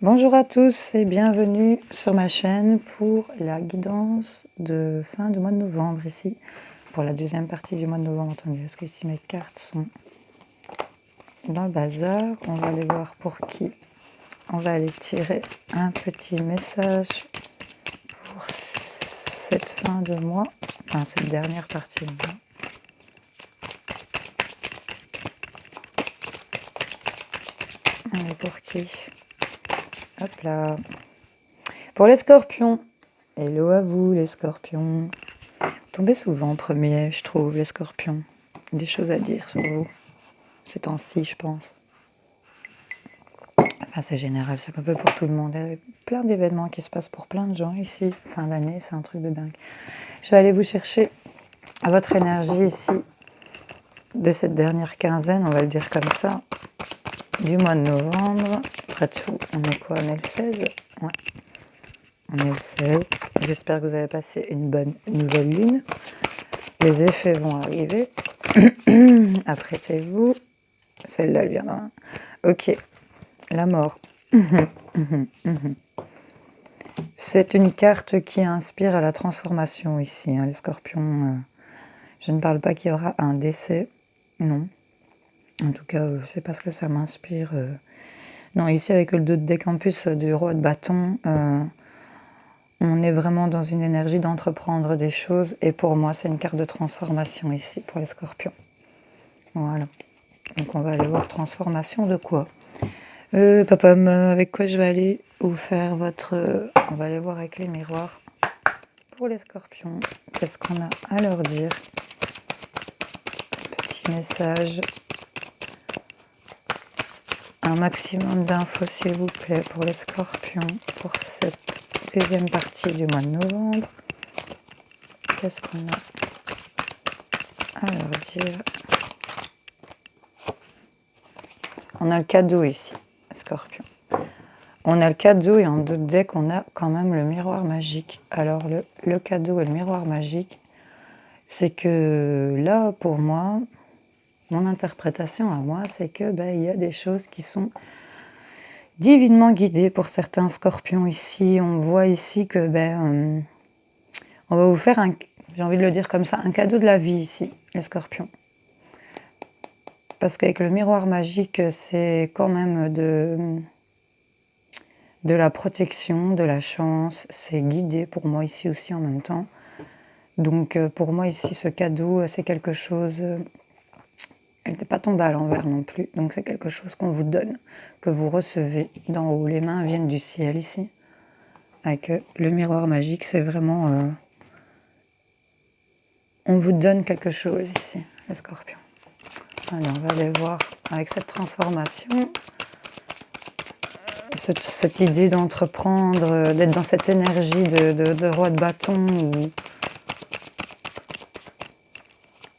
Bonjour à tous et bienvenue sur ma chaîne pour la guidance de fin du mois de novembre ici, pour la deuxième partie du mois de novembre. Attendez, parce que ici mes cartes sont dans le bazar. On va aller voir pour qui. On va aller tirer un petit message pour cette fin de mois, enfin cette dernière partie. Et pour qui? Hop là. Pour les scorpions. Hello à vous les scorpions. Vous tombez souvent en premier, je trouve, les scorpions. Des choses à dire sur vous. Ces temps-ci, je pense. Enfin, c'est général, c'est un peu pour tout le monde. Il y a plein d'événements qui se passent pour plein de gens ici. Fin d'année, c'est un truc de dingue. Je vais aller vous chercher à votre énergie ici de cette dernière quinzaine, on va le dire comme ça, du mois de novembre. Après tout, on est quoi? On est le 16? Ouais. On est le 16. J'espère que vous avez passé une bonne nouvelle lune. Les effets vont arriver. Apprêtez-vous. Celle-là, elle viendra. Ok. La mort. C'est une carte qui inspire à la transformation ici, hein, les scorpions. Je ne parle pas qu'il y aura un décès. Non. En tout cas, c'est parce que ça m'inspire. Non, ici, avec le 2 de décampus du roi de bâton, on est vraiment dans une énergie d'entreprendre des choses. Et pour moi, c'est une carte de transformation ici, pour les scorpions. Voilà. Donc, on va aller voir transformation de quoi? Papam, avec quoi je vais aller vous faire votre... On va aller voir avec les miroirs. Pour les scorpions, qu'est-ce qu'on a à leur dire? Petit message. Un maximum d'infos, s'il vous plaît, pour les scorpions, pour cette deuxième partie du mois de novembre. Qu'est-ce qu'on a à leur dire? On a le cadeau ici, scorpion. On a le cadeau et en deux decks, on a quand même le miroir magique. Alors, le cadeau et le miroir magique, c'est que là, pour moi, mon interprétation à moi, c'est que il y a des choses qui sont divinement guidées pour certains scorpions ici. On voit ici que on va vous faire j'ai envie de le dire comme ça, un cadeau de la vie ici, les scorpions. Parce qu'avec le miroir magique, c'est quand même de la protection, de la chance. C'est guidé pour moi ici aussi en même temps. Donc pour moi ici, ce cadeau, c'est quelque chose... Elle n'était pas tombée à l'envers non plus. Donc c'est quelque chose qu'on vous donne, que vous recevez d'en haut. Les mains viennent du ciel ici. Avec le miroir magique, c'est vraiment... on vous donne quelque chose ici, les scorpions. Allez, on va aller voir avec cette transformation. Cette idée d'entreprendre, d'être dans cette énergie de roi de bâton où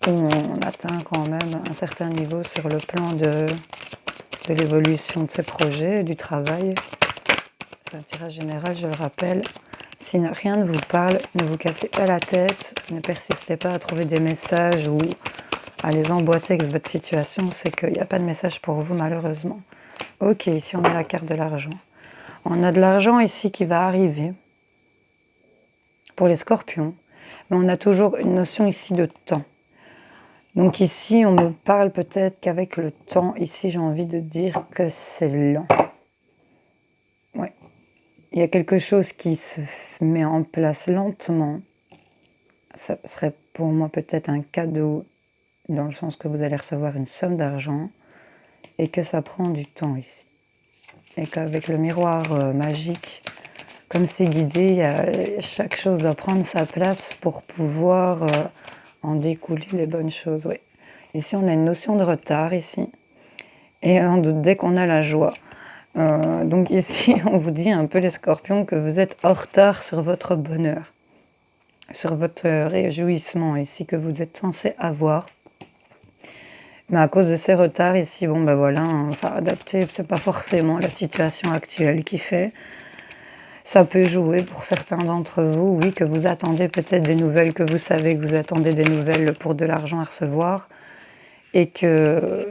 on atteint quand même un certain niveau sur le plan de l'évolution de ses projets, du travail. C'est un tirage général, je le rappelle. Si rien ne vous parle, ne vous cassez pas la tête, ne persistez pas à trouver des messages ou à les emboîter avec votre situation, c'est qu'il n'y a pas de message pour vous malheureusement. Ok, ici on a la carte de l'argent. On a de l'argent ici qui va arriver pour les scorpions, mais on a toujours une notion ici de temps. Donc ici, on me parle peut-être qu'avec le temps, ici j'ai envie de dire que c'est lent. Ouais. Il y a quelque chose qui se met en place lentement. Ça serait pour moi peut-être un cadeau, dans le sens que vous allez recevoir une somme d'argent, et que ça prend du temps ici. Et qu'avec le miroir magique, comme c'est guidé, chaque chose doit prendre sa place pour pouvoir en découler les bonnes choses. Oui. Ici, on a une notion de retard, ici. Et dès qu'on a la joie. Donc ici, on vous dit un peu, les scorpions, que vous êtes en retard sur votre bonheur, sur votre réjouissement, ici, que vous êtes censé avoir. Mais à cause de ces retards, ici, voilà, enfin, adapter, c'est pas forcément la situation actuelle qui fait. Ça peut jouer pour certains d'entre vous, oui, que vous attendez peut-être des nouvelles, que vous savez que vous attendez des nouvelles pour de l'argent à recevoir, et que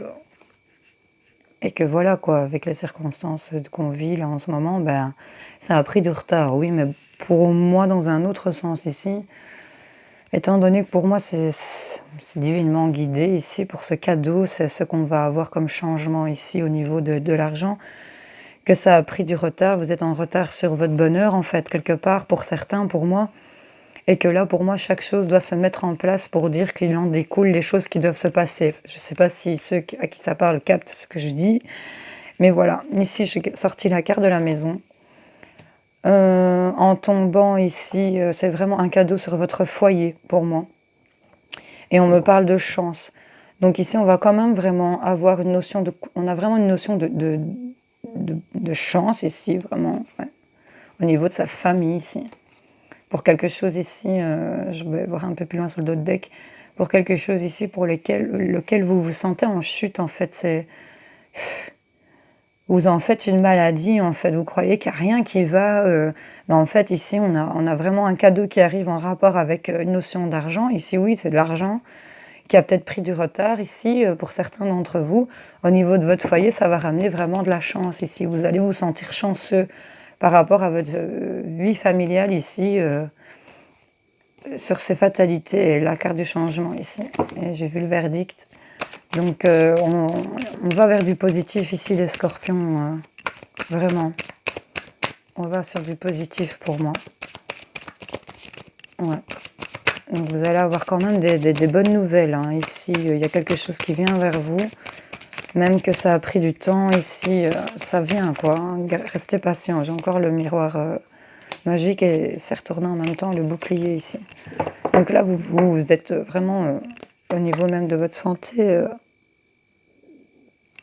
Et que voilà, quoi, avec les circonstances qu'on vit là en ce moment, ben, ça a pris du retard, oui, mais pour moi, dans un autre sens ici, étant donné que pour moi, c'est divinement guidé ici pour ce cadeau, c'est ce qu'on va avoir comme changement ici au niveau de l'argent, que ça a pris du retard, vous êtes en retard sur votre bonheur, en fait, quelque part, pour certains, pour moi, et que là, pour moi, chaque chose doit se mettre en place pour dire qu'il en découle les choses qui doivent se passer. Je ne sais pas si ceux à qui ça parle captent ce que je dis, mais voilà. Ici, j'ai sorti la carte de la maison. En tombant ici, c'est vraiment un cadeau sur votre foyer, pour moi. Et on me parle de chance. Donc ici, on va quand même vraiment avoir une notion de... On a vraiment une notion de chance ici, vraiment, ouais. Au niveau de sa famille ici. Pour quelque chose ici, je vais voir un peu plus loin sur le dos de deck, pour quelque chose ici pour lequel vous vous sentez en chute, en fait, c'est... Vous en faites une maladie, en fait, vous croyez qu'il n'y a rien qui va... mais en fait, ici, on a vraiment un cadeau qui arrive en rapport avec une notion d'argent. Ici, oui, c'est de l'argent qui a peut-être pris du retard ici, pour certains d'entre vous. Au niveau de votre foyer, ça va ramener vraiment de la chance ici. Vous allez vous sentir chanceux par rapport à votre vie familiale ici, sur ces fatalités et la carte du changement ici. Et j'ai vu le verdict. Donc on va vers du positif ici, les scorpions, vraiment. On va sur du positif pour moi. Ouais. Donc vous allez avoir quand même des bonnes nouvelles, hein. Ici, il y a quelque chose qui vient vers vous. Même que ça a pris du temps, ici, ça vient, quoi, hein. Restez patient. J'ai encore le miroir magique et c'est retourné en même temps le bouclier ici. Donc là, vous êtes vraiment au niveau même de votre santé.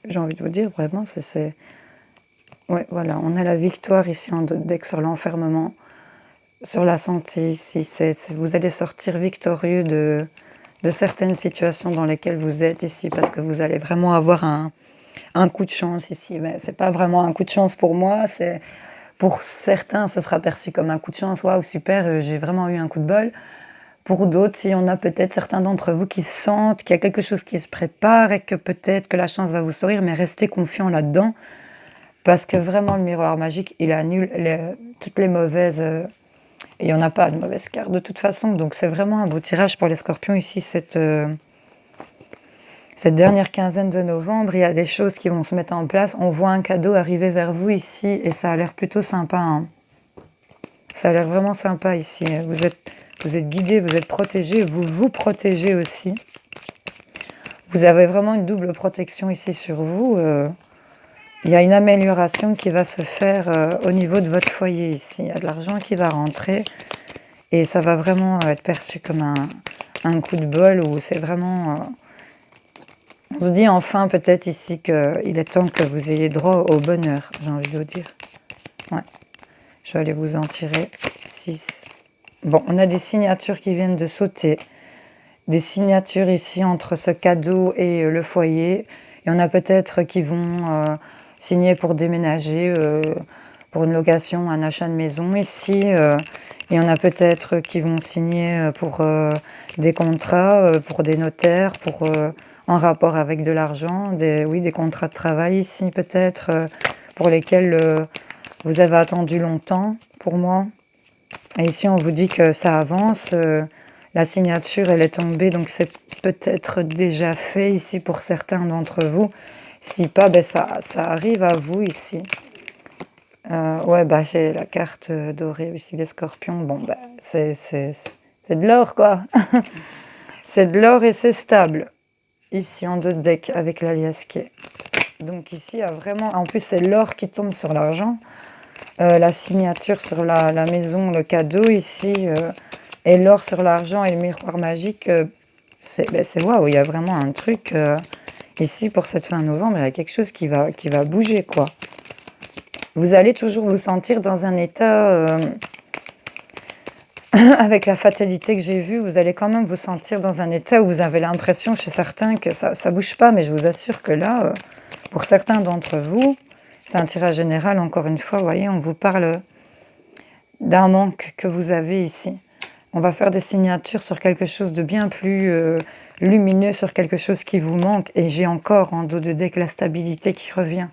J'ai envie de vous dire, vraiment, c'est... Ouais, voilà, on a la victoire ici en deck sur l'enfermement, sur la santé ici. Vous allez sortir victorieux de certaines situations dans lesquelles vous êtes ici, parce que vous allez vraiment avoir un coup de chance ici. Mais c'est pas vraiment un coup de chance pour moi, c'est... Pour certains, ce sera perçu comme un coup de chance. Waouh, super, j'ai vraiment eu un coup de bol. Pour d'autres, il y en a peut-être certains d'entre vous qui sentent qu'il y a quelque chose qui se prépare et que peut-être que la chance va vous sourire, mais restez confiants là-dedans. Parce que vraiment, le miroir magique, il annule toutes les mauvaises... il n'y en a pas de mauvaises cartes de toute façon. Donc c'est vraiment un beau tirage pour les scorpions ici, cette dernière quinzaine de novembre. Il y a des choses qui vont se mettre en place. On voit un cadeau arriver vers vous ici et ça a l'air plutôt sympa, hein. Ça a l'air vraiment sympa ici. Vous êtes guidés, vous êtes protégés, vous vous protégez aussi. Vous avez vraiment une double protection ici sur vous. Il y a une amélioration qui va se faire au niveau de votre foyer ici. Il y a de l'argent qui va rentrer et ça va vraiment être perçu comme un coup de bol où c'est vraiment... on se dit enfin peut-être ici qu'il est temps que vous ayez droit au bonheur, j'ai envie de vous dire. Ouais. Je vais aller vous en tirer 6. Bon, on a des signatures qui viennent de sauter. Des signatures ici entre ce cadeau et le foyer. Il y en a peut-être qui vont signer pour déménager, pour une location, un achat de maison. Ici, il y en a peut-être qui vont signer pour des contrats, pour des notaires, en rapport avec de l'argent. Des contrats de travail ici peut-être, pour lesquels vous avez attendu longtemps, pour moi. Et ici, on vous dit que ça avance. La signature, elle est tombée, donc c'est peut-être déjà fait ici pour certains d'entre vous. Si pas, ben ça arrive à vous ici. Ouais, bah j'ai la carte dorée ici, les scorpions. Bon, bah c'est de l'or, quoi. C'est de l'or et c'est stable. Ici, en 2 decks, avec l'alias qui est. Donc ici, il y a vraiment... En plus, c'est l'or qui tombe sur l'argent. La signature sur la maison, le cadeau ici... et l'or sur l'argent et le miroir magique, c'est waouh, il y a vraiment un truc ici pour cette fin novembre, il y a quelque chose qui va bouger, quoi. Vous allez toujours vous sentir dans un état, avec la fatalité que j'ai vue, vous allez quand même vous sentir dans un état où vous avez l'impression chez certains que ça bouge pas, mais je vous assure que là, pour certains d'entre vous, c'est un tirage général, encore une fois, vous voyez, on vous parle d'un manque que vous avez ici. On va faire des signatures sur quelque chose de bien plus lumineux sur quelque chose qui vous manque. Et j'ai encore en dos de deck la stabilité qui revient.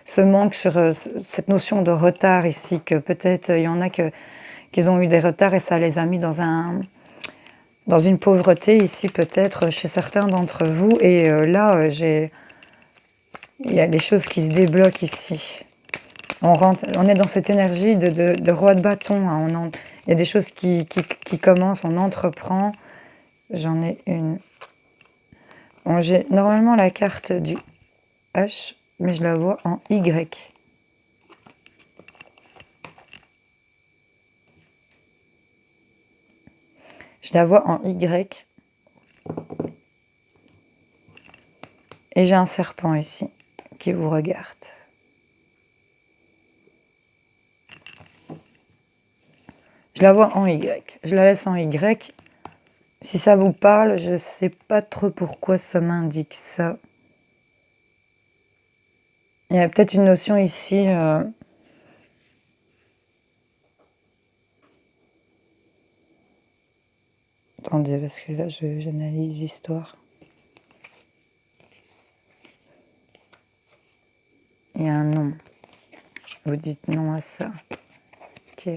Ce manque sur cette notion de retard ici, que peut-être il y en a qu'ils ont eu des retards et ça les a mis dans une pauvreté ici, peut-être chez certains d'entre vous. Et là, il y a des choses qui se débloquent ici. On est dans cette énergie de roi de bâton. Hein. Il y a des choses qui commencent, on entreprend. J'en ai une. Bon, j'ai normalement la carte du H, mais je la vois en Y. Je la vois en Y. Et j'ai un serpent ici qui vous regarde. Je la vois en Y. Je la laisse en Y. Si ça vous parle, je ne sais pas trop pourquoi ça m'indique ça. Il y a peut-être une notion ici... Attendez, parce que là, j'analyse l'histoire. Il y a un nom. Vous dites non à ça. Ok.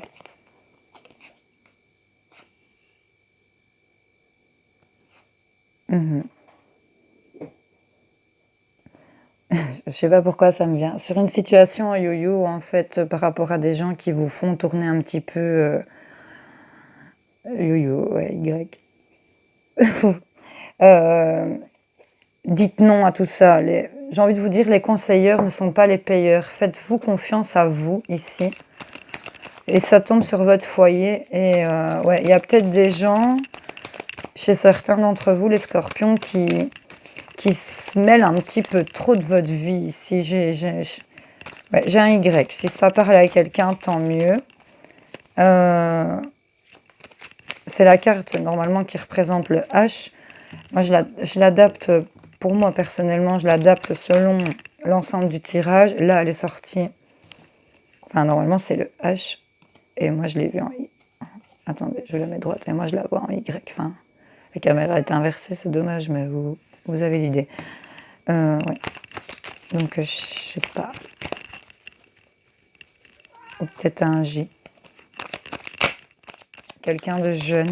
Je sais pas pourquoi ça me vient. Sur une situation yo-yo, en fait, par rapport à des gens qui vous font tourner un petit peu... yo-yo, ouais, Y. Dites non à tout ça. J'ai envie de vous dire, les conseilleurs ne sont pas les payeurs. Faites-vous confiance à vous, ici. Et ça tombe sur votre foyer. Et ouais, il y a peut-être des gens, chez certains d'entre vous, les scorpions, qui se mêlent un petit peu trop de votre vie. Ici, j'ai un Y. Si ça parle à quelqu'un, tant mieux. C'est la carte, normalement, qui représente le H. Moi, je l'adapte, pour moi, personnellement, je l'adapte selon l'ensemble du tirage. Là, elle est sortie... Enfin, normalement, c'est le H. Et moi, je l'ai vu en I. Attendez, je la mets droite. Et moi, je la vois en Y. Enfin, la caméra est inversée, c'est dommage, mais vous avez l'idée. Ouais. Donc, je sais pas. Ou peut-être un J. Quelqu'un de jeune,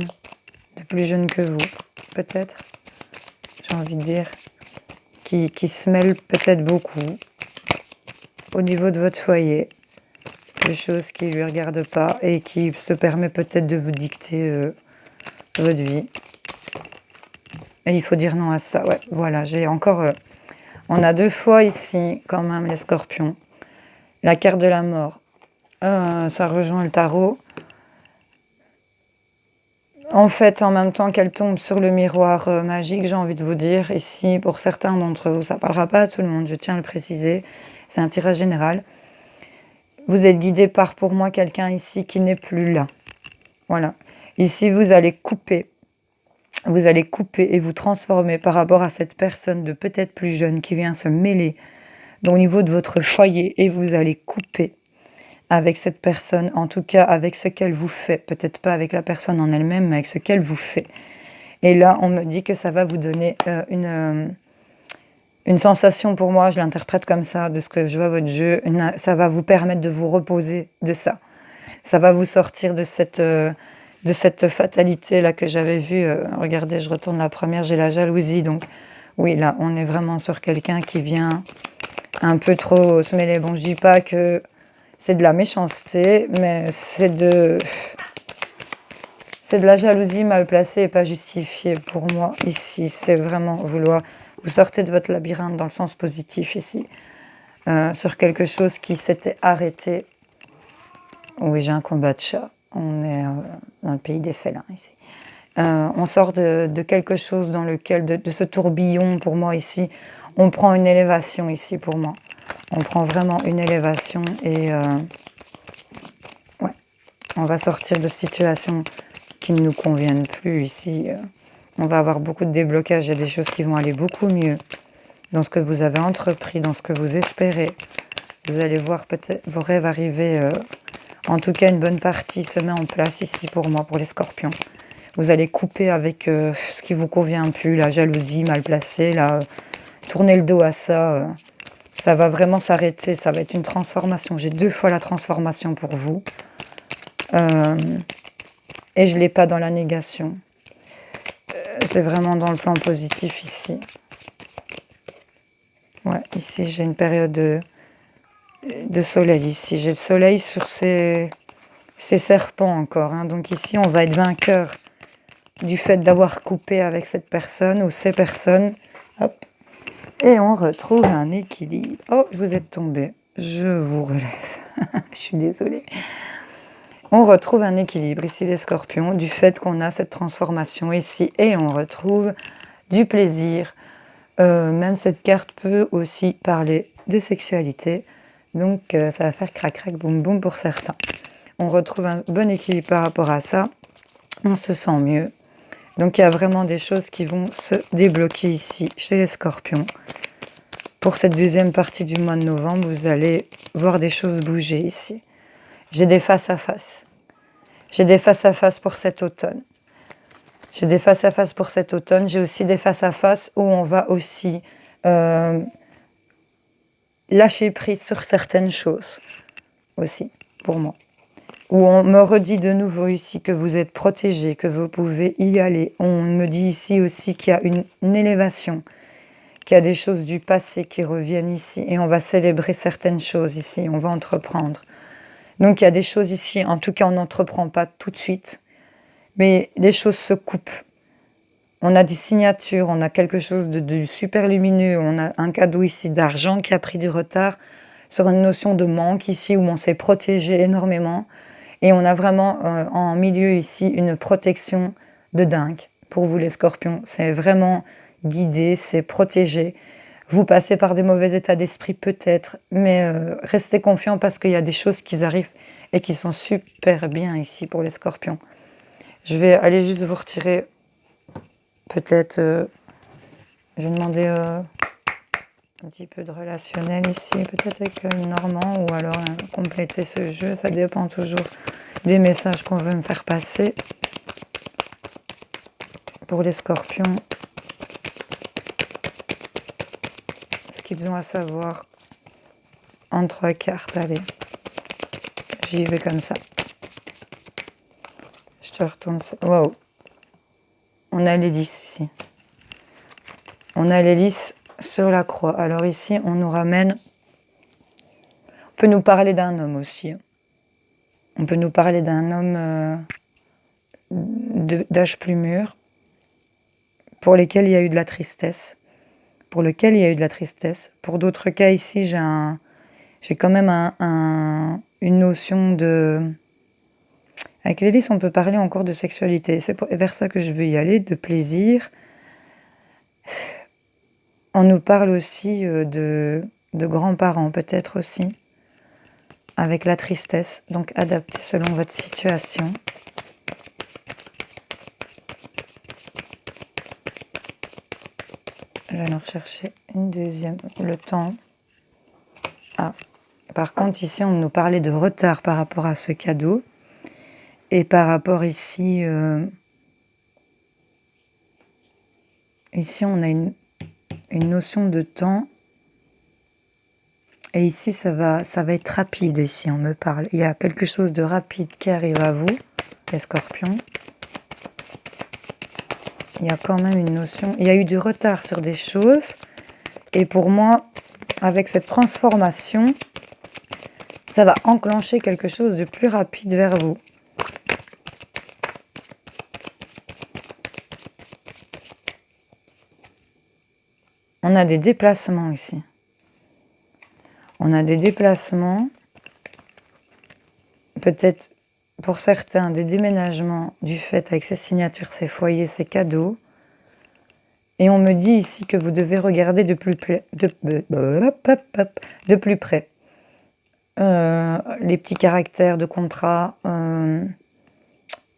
de plus jeune que vous, peut-être. J'ai envie de dire. Qui se mêle peut-être beaucoup au niveau de votre foyer. Des choses qui ne lui regardent pas et qui se permet peut-être de vous dicter votre vie. Et il faut dire non à ça. Ouais, voilà, j'ai encore... on a 2 fois ici, quand même, les scorpions. La carte de la mort. Ça rejoint le tarot. En fait, en même temps qu'elle tombe sur le miroir magique, j'ai envie de vous dire, ici, pour certains d'entre vous, ça ne parlera pas à tout le monde, je tiens à le préciser. C'est un tirage général. Vous êtes guidé par, pour moi, quelqu'un ici qui n'est plus là. Voilà. Ici, vous allez couper. Vous allez couper et vous transformer par rapport à cette personne de peut-être plus jeune qui vient se mêler au niveau de votre foyer. Et vous allez couper avec cette personne, en tout cas avec ce qu'elle vous fait. Peut-être pas avec la personne en elle-même, mais avec ce qu'elle vous fait. Et là, on me dit que ça va vous donner une sensation, pour moi, je l'interprète comme ça, de ce que je vois votre jeu, ça va vous permettre de vous reposer de ça. Ça va vous sortir de cette fatalité-là que j'avais vue. Regardez, je retourne la première, j'ai la jalousie. Donc, oui, là, on est vraiment sur quelqu'un qui vient un peu trop se mêler. Bon, je dis pas que c'est de la méchanceté, mais c'est de la jalousie mal placée et pas justifiée pour moi ici. C'est vraiment vouloir... Vous sortez de votre labyrinthe dans le sens positif ici, sur quelque chose qui s'était arrêté. Oui, j'ai un combat de chat. On est dans le pays des félins ici. On sort de quelque chose dans lequel, de ce tourbillon pour moi ici, on prend une élévation ici pour moi. On prend vraiment une élévation et ouais, on va sortir de situations qui ne nous conviennent plus ici. On va avoir beaucoup de déblocages, il y a des choses qui vont aller beaucoup mieux dans ce que vous avez entrepris, dans ce que vous espérez. Vous allez voir peut-être vos rêves arriver. En tout cas, une bonne partie se met en place ici pour moi, pour les scorpions. Vous allez couper avec ce qui vous convient plus, la jalousie mal placée, tourner le dos à ça. Ça va vraiment s'arrêter, ça va être une transformation. J'ai 2 fois la transformation pour vous. Et je ne l'ai pas dans la négation. C'est vraiment dans le plan positif ici. Ouais, ici j'ai une période de soleil. Ici j'ai le soleil sur ces serpents encore. Hein. Donc ici on va être vainqueur du fait d'avoir coupé avec cette personne ou ces personnes. Hop. Et on retrouve un équilibre. Oh, vous êtes tombé. Je vous relève. Je suis désolée. On retrouve un équilibre ici les scorpions du fait qu'on a cette transformation ici et on retrouve du plaisir. Même cette carte peut aussi parler de sexualité. Donc ça va faire crac crac boum boum pour certains. On retrouve un bon équilibre par rapport à ça. On se sent mieux. Donc il y a vraiment des choses qui vont se débloquer ici chez les scorpions. Pour cette deuxième partie du mois de novembre, vous allez voir des choses bouger ici. J'ai des face-à-face. J'ai des face-à-face pour cet automne. J'ai des face-à-face pour cet automne. J'ai aussi des face-à-face où on va aussi lâcher prise sur certaines choses. Aussi, pour moi. Où on me redit de nouveau ici que vous êtes protégé, que vous pouvez y aller. On me dit ici aussi qu'il y a une élévation, qu'il y a des choses du passé qui reviennent ici. Et on va célébrer certaines choses ici, on va entreprendre. Donc il y a des choses ici, en tout cas on n'entreprend pas tout de suite. Mais les choses se coupent. On a des signatures, on a quelque chose de super lumineux, on a un cadeau ici d'argent qui a pris du retard sur une notion de manque ici où on s'est protégé énormément. Et on a vraiment en milieu ici une protection de dingue pour vous les scorpions. C'est vraiment guidé, c'est protégé. Vous passez par des mauvais états d'esprit peut-être, mais restez confiants parce qu'il y a des choses qui arrivent et qui sont super bien ici pour les scorpions. Je vais aller juste vous retirer peut-être, je vais demander un petit peu de relationnel ici, peut-être avec Normand ou alors compléter ce jeu, ça dépend toujours des messages qu'on veut me faire passer. Pour les scorpions, ce qu'ils ont à savoir en 3 cartes, allez, j'y vais comme ça. Je te retourne ça. Waouh! On a l'hélice ici. On a l'hélice sur la croix. Alors ici, on nous ramène... On peut nous parler d'un homme aussi. On peut nous parler d'un homme d'âge plus mûr, pour lesquels il y a eu de la tristesse. Pour lequel il y a eu de la tristesse. Pour d'autres cas ici, j'ai quand même une notion de... Avec l'hélice, on peut parler encore de sexualité. C'est vers ça que je veux y aller, de plaisir. On nous parle aussi de grands-parents, peut-être aussi, avec la tristesse. Donc, adaptez selon votre situation. Je vais en rechercher une deuxième. Le temps. Ah. Par contre, ici, on nous parlait de retard par rapport à ce cadeau. Et par rapport ici... ici, on a une notion de temps. Et ici, ça va être rapide. Ici, on me parle. Il y a quelque chose de rapide qui arrive à vous, les scorpions. Il y a quand même une notion... Il y a eu du retard sur des choses. Et pour moi, avec cette transformation, ça va enclencher quelque chose de plus rapide vers vous. On a des déplacements ici. On a des déplacements, peut-être pour certains des déménagements du fait avec ces signatures, ces foyers, ces cadeaux. Et on me dit ici que vous devez regarder de plus près. Les petits caractères de contrat,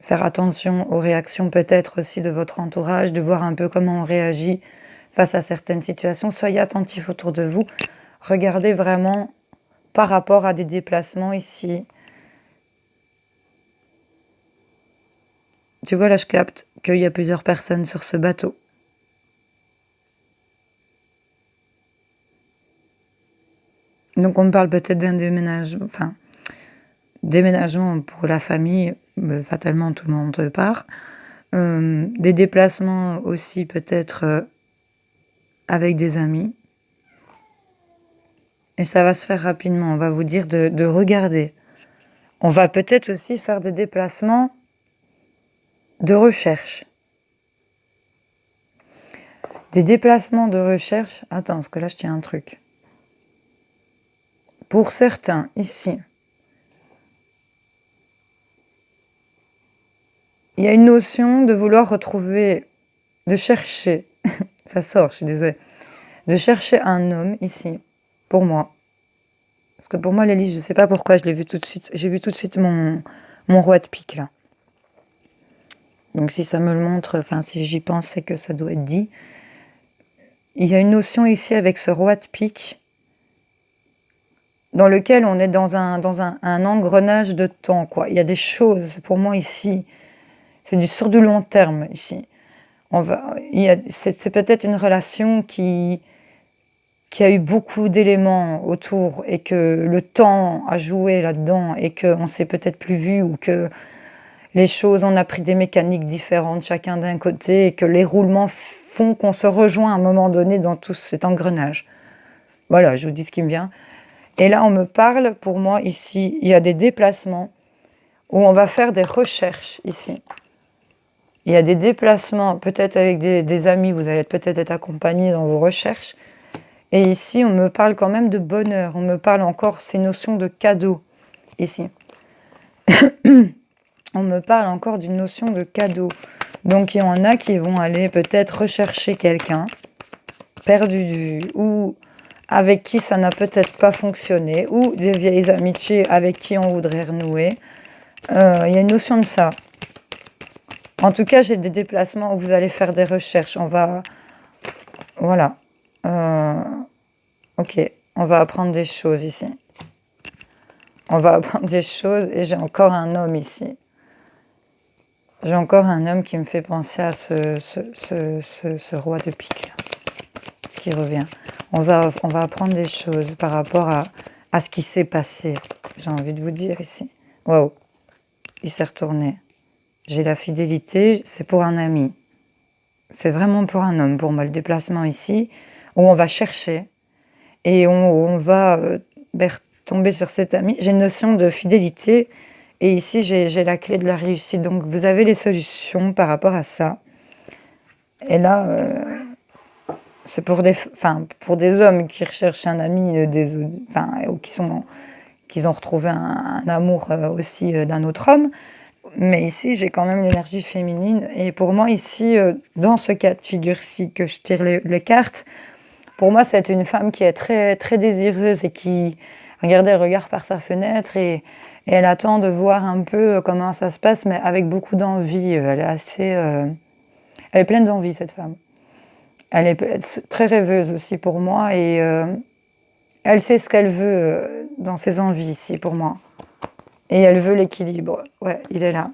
faire attention aux réactions peut-être aussi de votre entourage, de voir un peu comment on réagit face à certaines situations. Soyez attentifs autour de vous. Regardez vraiment par rapport à des déplacements ici. Tu vois, là, je capte qu'il y a plusieurs personnes sur ce bateau. Donc on me parle peut-être d'un déménagement, enfin, déménagement pour la famille, fatalement tout le monde part. Des déplacements aussi peut-être avec des amis. Et ça va se faire rapidement. On va vous dire de regarder. On va peut-être aussi faire des déplacements de recherche. Des déplacements de recherche. Attends, parce que là je tiens un truc. Pour certains, ici, il y a une notion de vouloir retrouver, de chercher, ça sort, je suis désolée, de chercher un homme ici, pour moi. Parce que pour moi, l'hélice, je ne sais pas pourquoi, je l'ai vu tout de suite. J'ai vu tout de suite mon roi de pique, là. Donc si ça me le montre, enfin si j'y pense, c'est que ça doit être dit. Il y a une notion ici avec ce roi de pique, dans lequel on est dans un engrenage de temps, quoi. Il y a des choses, pour moi ici, c'est sur du long terme, ici. C'est peut-être une relation qui a eu beaucoup d'éléments autour et que le temps a joué là-dedans et qu'on s'est peut-être plus vu ou que les choses, on a pris des mécaniques différentes chacun d'un côté et que les roulements font qu'on se rejoint à un moment donné dans tout cet engrenage. Voilà, je vous dis ce qui me vient. Et là, on me parle, pour moi, ici, il y a des déplacements où on va faire des recherches ici. Il y a des déplacements, peut-être avec des amis, vous allez peut-être être accompagnés dans vos recherches. Et ici, on me parle quand même de bonheur. On me parle encore ces notions de cadeau, ici. On me parle encore d'une notion de cadeau. Donc, il y en a qui vont aller peut-être rechercher quelqu'un, perdu de vue, ou avec qui ça n'a peut-être pas fonctionné, ou des vieilles amitiés avec qui on voudrait renouer. Il y a une notion de ça. En tout cas, j'ai des déplacements où vous allez faire des recherches. On va... Voilà. Ok, on va apprendre des choses ici. On va apprendre des choses et j'ai encore un homme ici. J'ai encore un homme qui me fait penser à ce roi de pique là, qui revient. On va apprendre des choses par rapport à ce qui s'est passé. J'ai envie de vous dire ici. Waouh, il s'est retourné. J'ai la fidélité, c'est pour un ami. C'est vraiment pour un homme, pour moi, le déplacement ici, où on va chercher et on va tomber sur cet ami. J'ai une notion de fidélité et ici, j'ai la clé de la réussite. Donc, vous avez les solutions par rapport à ça. Et là, c'est pour des hommes qui recherchent un ami, ou qui ont retrouvé un amour aussi d'un autre homme. Mais ici, j'ai quand même l'énergie féminine. Et pour moi, ici, dans ce cas de figure-ci, que je tire les cartes, pour moi, c'est une femme qui est très, très désireuse et qui, regardez, elle regarde par sa fenêtre et elle attend de voir un peu comment ça se passe, mais avec beaucoup d'envie. Elle est pleine d'envie, cette femme. Elle est très rêveuse aussi pour moi et elle sait ce qu'elle veut dans ses envies ici, pour moi. Et elle veut l'équilibre. Ouais, il est là.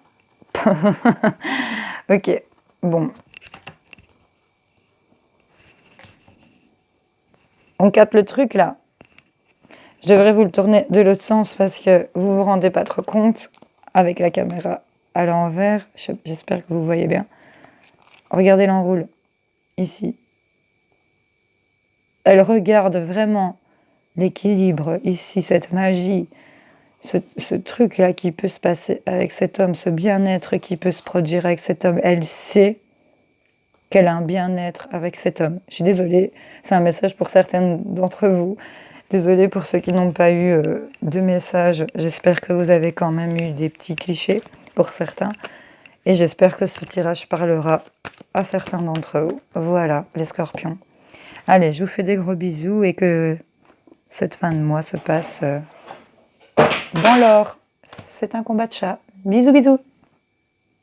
Ok, bon. On capte le truc là. Je devrais vous le tourner de l'autre sens parce que vous vous rendez pas trop compte avec la caméra à l'envers. J'espère que vous voyez bien. Regardez l'enroule ici. Elle regarde vraiment l'équilibre ici, cette magie. Ce truc-là qui peut se passer avec cet homme, ce bien-être qui peut se produire avec cet homme, elle sait qu'elle a un bien-être avec cet homme. Je suis désolée, c'est un message pour certaines d'entre vous. Désolée pour ceux qui n'ont pas eu de message. J'espère que vous avez quand même eu des petits clichés pour certains. Et j'espère que ce tirage parlera à certains d'entre vous. Voilà, les scorpions. Allez, je vous fais des gros bisous et que cette fin de mois se passe... dans l'or. C'est un combat de chat. Bisous, bisous.